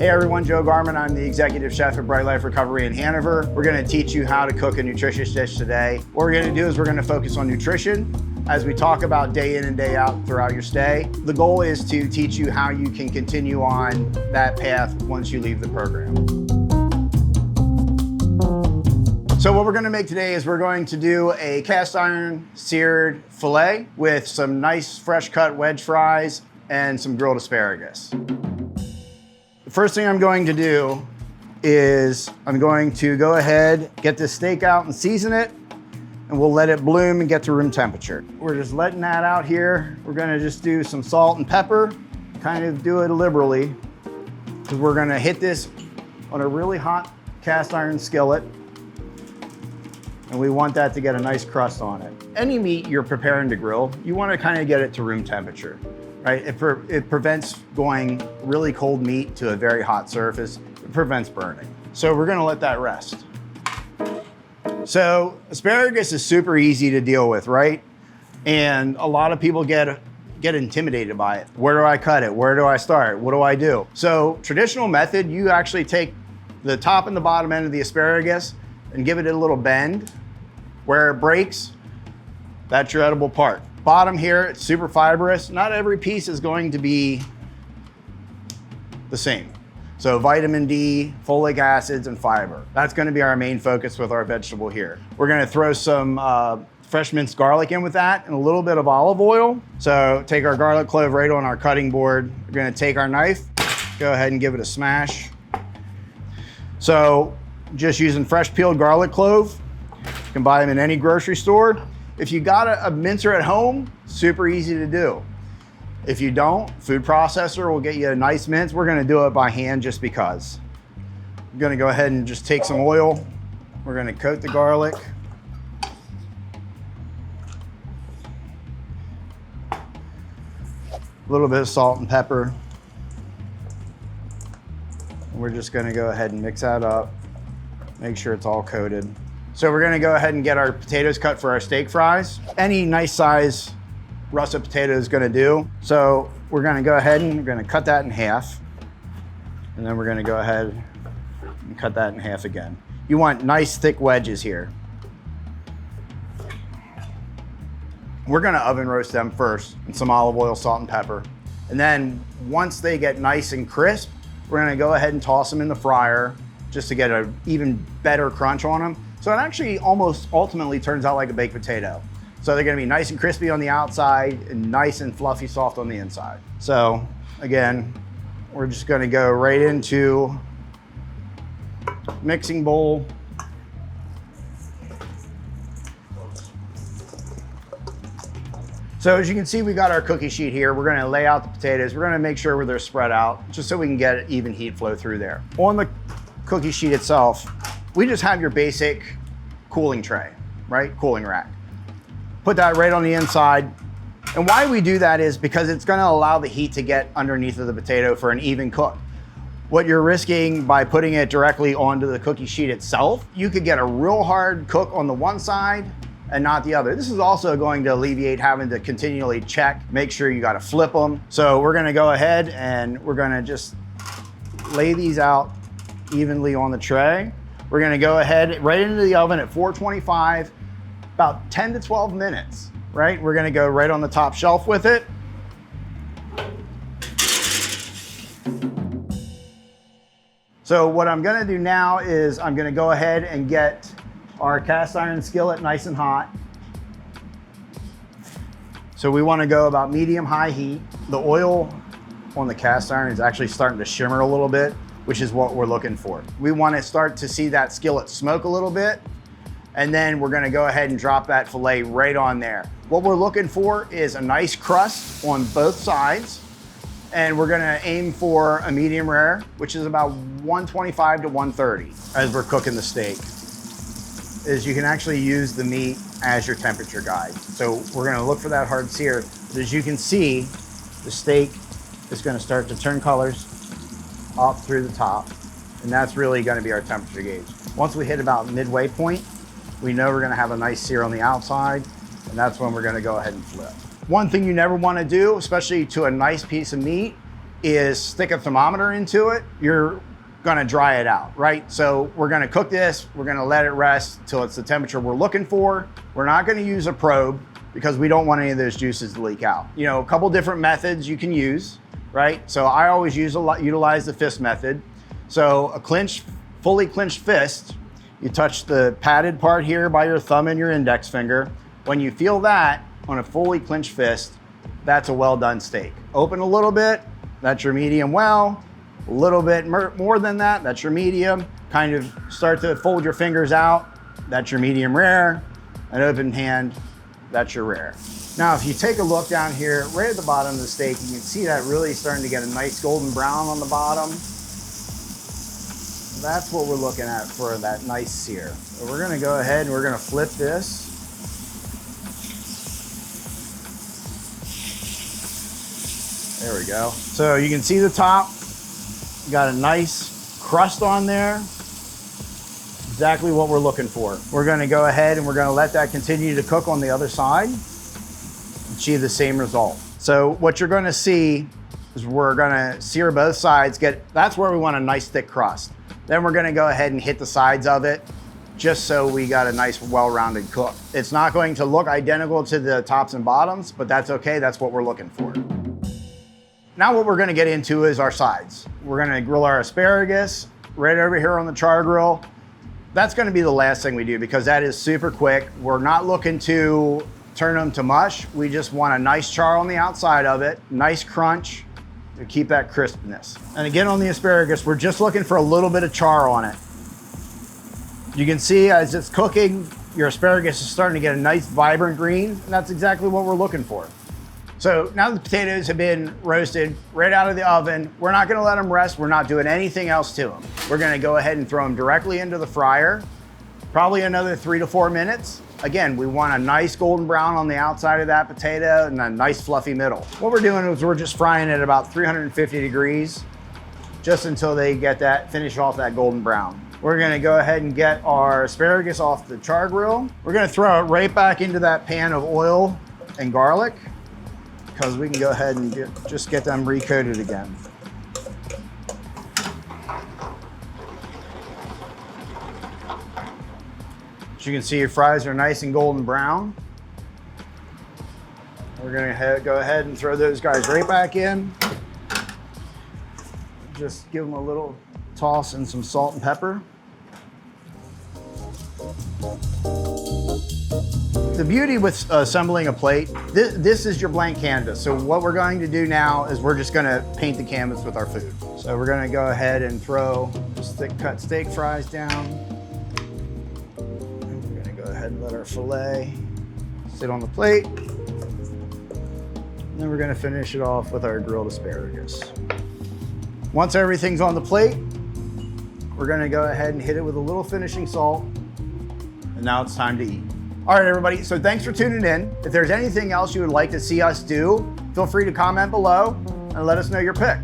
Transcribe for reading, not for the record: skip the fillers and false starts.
Hey everyone, Joe Garman. I'm the executive chef at BriteLife Recovery in Hanover. We're gonna teach you how to cook a nutritious dish today. What we're gonna do is we're gonna focus on nutrition as we talk about day in and day out throughout your stay. The goal is to teach you how you can continue on that path once you leave the program. So what we're gonna make today is we're going to do a cast iron seared filet with some nice fresh cut wedge fries and some grilled asparagus. The first thing I'm going to do is I'm going to go ahead, get this steak out and season it, and we'll let it bloom and get to room temperature. We're just letting that out here. We're gonna just do some salt and pepper, kind of do it liberally, because we're gonna hit this on a really hot cast iron skillet, and we want that to get a nice crust on it. Any meat you're preparing to grill, you wanna kind of get it to room temperature. Right? It prevents going really cold meat to a very hot surface. It prevents burning. So we're gonna let that rest. So asparagus is super easy to deal with, right? And a lot of people get intimidated by it. Where do I cut it? Where do I start? What do I do? So traditional method, you actually take the top and the bottom end of the asparagus and give it a little bend. Where it breaks, that's your edible part. Bottom here, it's super fibrous. Not every piece is going to be the same. So vitamin D, folic acids, and fiber. That's gonna be our main focus with our vegetable here. We're gonna throw some fresh minced garlic in with that and a little bit of olive oil. So take our garlic clove right on our cutting board. We're gonna take our knife, go ahead and give it a smash. So just using fresh peeled garlic clove. You can buy them in any grocery store. If you got a mincer at home, super easy to do. If you don't, food processor will get you a nice mince. We're gonna do it by hand just because. I'm gonna go ahead and just take some oil. We're gonna coat the garlic. A little bit of salt and pepper. We're just gonna go ahead and mix that up. Make sure it's all coated. So we're gonna go ahead and get our potatoes cut for our steak fries. Any nice size russet potato is gonna do. So we're gonna go ahead and we're gonna cut that in half. And then we're gonna go ahead and cut that in half again. You want nice thick wedges here. We're gonna oven roast them first in some olive oil, salt and pepper. And then once they get nice and crisp, we're gonna go ahead and toss them in the fryer just to get an even better crunch on them. So it actually almost ultimately turns out like a baked potato. So they're gonna be nice and crispy on the outside and nice and fluffy soft on the inside. So again, we're just gonna go right into mixing bowl. So as you can see, we got our cookie sheet here. We're gonna lay out the potatoes. We're gonna make sure they're spread out just so we can get even heat flow through there. On the cookie sheet itself, we just have your basic cooling tray, right? Cooling rack. Put that right on the inside. And why we do that is because it's gonna allow the heat to get underneath of the potato for an even cook. What you're risking by putting it directly onto the cookie sheet itself, you could get a real hard cook on the one side and not the other. This is also going to alleviate having to continually check, make sure you gotta flip them. So we're gonna go ahead and we're gonna just lay these out evenly on the tray. We're gonna go ahead right into the oven at 425, about 10 to 12 minutes, right? We're gonna go right on the top shelf with it. So what I'm gonna do now is I'm gonna go ahead and get our cast iron skillet nice and hot. So we wanna go about medium-high heat. The oil on the cast iron is actually starting to shimmer a little bit, which is what we're looking for. We want to start to see that skillet smoke a little bit, and then we're going to go ahead and drop that filet right on there. What we're looking for is a nice crust on both sides, and we're going to aim for a medium rare, which is about 125 to 130 as we're cooking the steak. Is you can actually use the meat as your temperature guide. So we're going to look for that hard sear. But as you can see, the steak is going to start to turn colors up through the top, and that's really going to be our temperature gauge. Once we hit about midway point, we know we're going to have a nice sear on the outside, and that's when we're going to go ahead and flip. One thing you never want to do, especially to a nice piece of meat, is stick a thermometer into it, you're gonna dry it out, right? So we're gonna cook this, we're gonna let it rest till it's the temperature we're looking for. We're not gonna use a probe because we don't want any of those juices to leak out. You know, a couple different methods you can use, right? So I always utilize the fist method. So a fully clenched fist, you touch the padded part here by your thumb and your index finger. When you feel that on a fully clenched fist, that's a well done steak. Open a little bit, that's your medium well. A little bit more than that, that's your medium. Kind of start to fold your fingers out, that's your medium rare. An open hand, that's your rare. Now, if you take a look down here, right at the bottom of the steak, you can see that really starting to get a nice golden brown on the bottom. That's what we're looking at for that nice sear. So we're gonna go ahead and we're gonna flip this. There we go. So you can see the top, got a nice crust on there. Exactly what we're looking for. We're gonna go ahead and we're gonna let that continue to cook on the other side, achieve the same result. So what you're gonna see is we're gonna sear both sides, that's where we want a nice thick crust. Then we're gonna go ahead and hit the sides of it, just so we got a nice well-rounded cook. It's not going to look identical to the tops and bottoms, but that's okay, that's what we're looking for. Now what we're gonna get into is our sides. We're gonna grill our asparagus right over here on the char grill. That's gonna be the last thing we do because that is super quick. We're not looking to turn them to mush. We just want a nice char on the outside of it, nice crunch to keep that crispness. And again, on the asparagus, we're just looking for a little bit of char on it. You can see as it's cooking, your asparagus is starting to get a nice vibrant green, and that's exactly what we're looking for. So now the potatoes have been roasted right out of the oven. We're not gonna let them rest. We're not doing anything else to them. We're gonna go ahead and throw them directly into the fryer, probably another 3 to 4 minutes. Again, we want a nice golden brown on the outside of that potato and a nice fluffy middle. What we're doing is we're just frying it at about 350 degrees, just until they get that, finish off that golden brown. We're gonna go ahead and get our asparagus off the char grill. We're gonna throw it right back into that pan of oil and garlic, because we can go ahead and just get them recoated again. As you can see, your fries are nice and golden brown. We're gonna go ahead and throw those guys right back in. Just give them a little toss and some salt and pepper. The beauty with assembling a plate, this is your blank canvas. So what we're going to do now is we're just gonna paint the canvas with our food. So we're gonna go ahead and throw just thick cut steak fries down. And we're gonna go ahead and let our fillet sit on the plate. And then we're gonna finish it off with our grilled asparagus. Once everything's on the plate, we're gonna go ahead and hit it with a little finishing salt. And now it's time to eat. All right, everybody, so thanks for tuning in. If there's anything else you would like to see us do, feel free to comment below and let us know your pick.